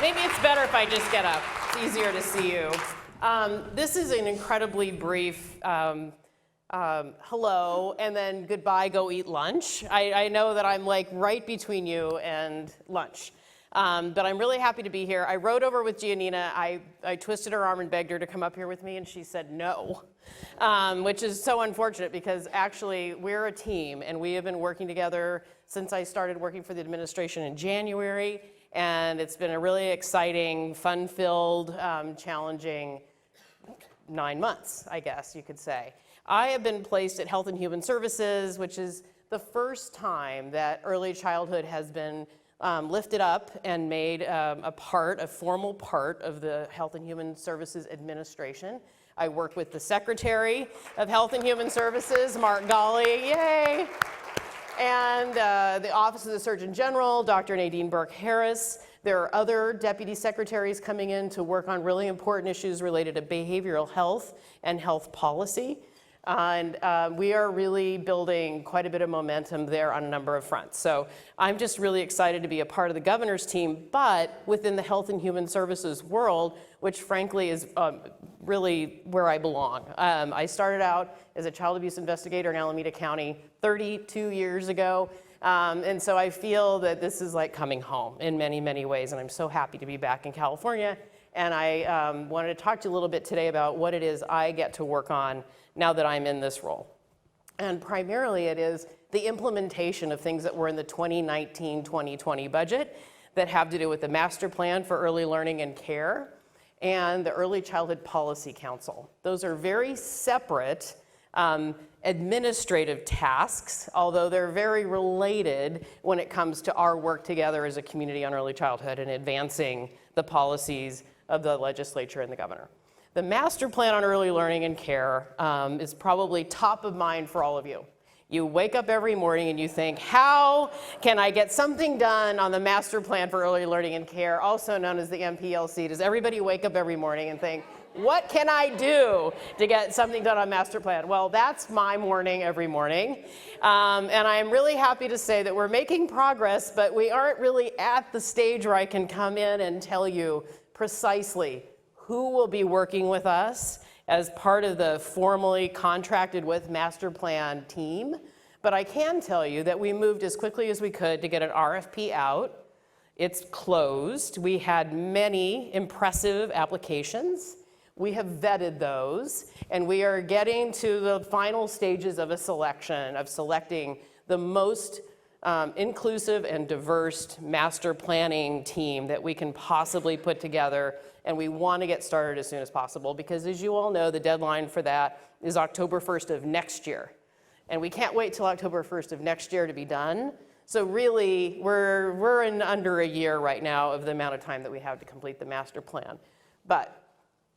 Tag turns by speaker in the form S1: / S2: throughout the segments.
S1: Maybe it's better if I just get up. It's easier to see you. This is an incredibly brief hello and then goodbye, go eat lunch. I know that I'm like right between you and lunch. But I'm really happy to be here. I rode over with Giannina. I twisted her arm and begged her to come up here with me, and she said no, which is so unfortunate because actually we're a team, and we have been working together since I started working for the administration in January, and it's been a really exciting, fun-filled, challenging 9 months, I guess you could say. I have been placed at Health and Human Services, which is the first time that early childhood has been lifted up and made a formal part of the Health and Human Services Administration. I work with the Secretary of Health and Human Services, Mark Ghaly, yay! And the Office of the Surgeon General, Dr. Nadine Burke-Harris. There are other deputy secretaries coming in to work on really important issues related to behavioral health and health policy. And we are really building quite a bit of momentum there on a number of fronts. So I'm just really excited to be a part of the governor's team, but within the health and human services world, which frankly is really where I belong. I started out as a child abuse investigator in Alameda County 32 years ago. And so I feel that this is like coming home in many, many ways. And I'm so happy to be back in California. And I wanted to talk to you a little bit today about what it is I get to work on now that I'm in this role. And primarily it is the implementation of things that were in the 2019-2020 budget that have to do with the Master Plan for Early Learning and Care and the Early Childhood Policy Council. Those are very separate administrative tasks, although they're very related when it comes to our work together as a community on early childhood and advancing the policies of the legislature and the governor. The Master Plan on Early Learning and Care is probably top of mind for all of you. You wake up every morning and you think, how can I get something done on the Master Plan for Early Learning and Care, also known as the MPLC? Does everybody wake up every morning and think, what can I do to get something done on Master Plan? Well, that's my morning every morning. And I'm really happy to say that we're making progress, but we aren't really at the stage where I can come in and tell you precisely who will be working with us as part of the formally contracted with Master Plan team. But I can tell you that we moved as quickly as we could to get an RFP out. It's closed. We had many impressive applications. We have vetted those, and we are getting to the final stages of selecting the most inclusive and diverse master planning team that we can possibly put together, and we want to get started as soon as possible because, as you all know, the deadline for that is October 1st of next year. And we can't wait till October 1st of next year to be done. So really, we're in under a year right now of the amount of time that we have to complete the master plan. But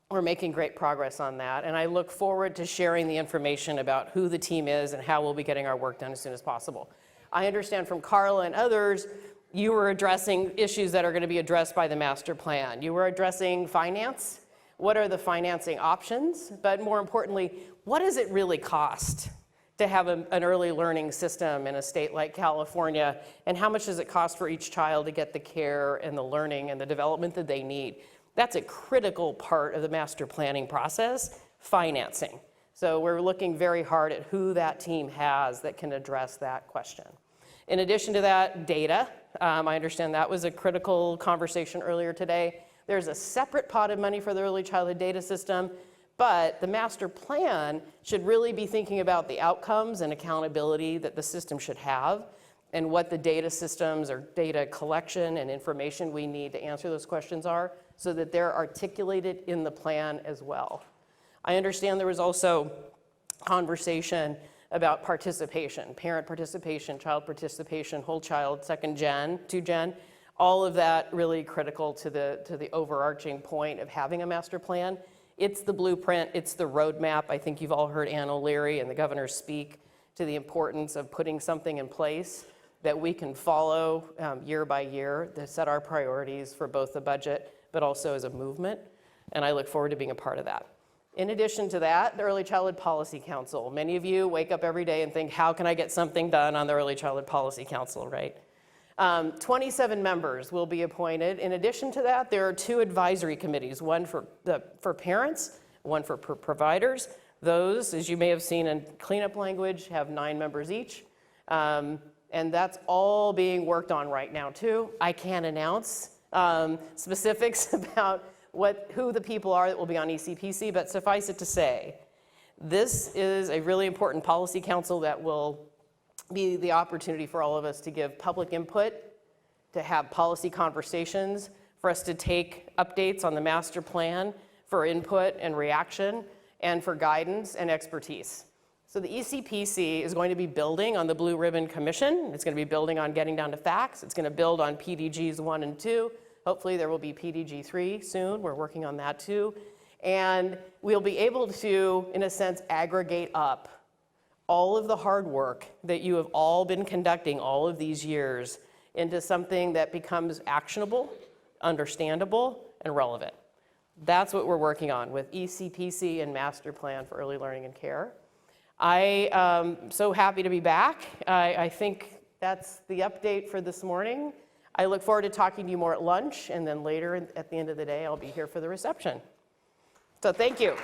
S1: we're making great progress on that, and I look forward to sharing the information about who the team is and how we'll be getting our work done as soon as possible. I understand from Carla and others, you were addressing issues that are going to be addressed by the master plan. You were addressing finance. What are the financing options? But more importantly, what does it really cost to have an early learning system in a state like California? And how much does it cost for each child to get the care and the learning and the development that they need? That's a critical part of the master planning process, financing. So we're looking very hard at who that team has that can address that question. In addition to that, data. I understand that was a critical conversation earlier today. There's a separate pot of money for the early childhood data system, but the master plan should really be thinking about the outcomes and accountability that the system should have and what the data systems or data collection and information we need to answer those questions are so that they're articulated in the plan as well. I understand there was also conversation about participation, parent participation, child participation, whole child, second gen, 2 gen, all of that really critical to the overarching point of having a master plan. It's the blueprint, it's the roadmap. I think you've all heard Ann O'Leary and the governor speak to the importance of putting something in place that we can follow year by year to set our priorities for both the budget but also as a movement, and I look forward to being a part of that. In addition to that, the Early Childhood Policy Council. Many of you wake up every day and think, how can I get something done on the Early Childhood Policy Council, right? 27 members will be appointed. In addition to that, there are 2 advisory committees, one for parents, one for providers. Those, as you may have seen in cleanup language, have 9 members each. And that's all being worked on right now too. I can't announce specifics about who the people are that will be on ECPC, but suffice it to say, this is a really important policy council that will be the opportunity for all of us to give public input, to have policy conversations, for us to take updates on the master plan for input and reaction, and for guidance and expertise. So the ECPC is going to be building on the Blue Ribbon Commission. It's going to be building on getting down to facts. It's going to build on PDGs 1 and 2. Hopefully there will be PDG 3 soon. We're working on that too. And we'll be able to, in a sense, aggregate up all of the hard work that you have all been conducting all of these years into something that becomes actionable, understandable, and relevant. That's what we're working on with ECPC and Master Plan for Early Learning and Care. I am so happy to be back. I think that's the update for this morning. I look forward to talking to you more at lunch, and then later at the end of the day, I'll be here for the reception. So thank you.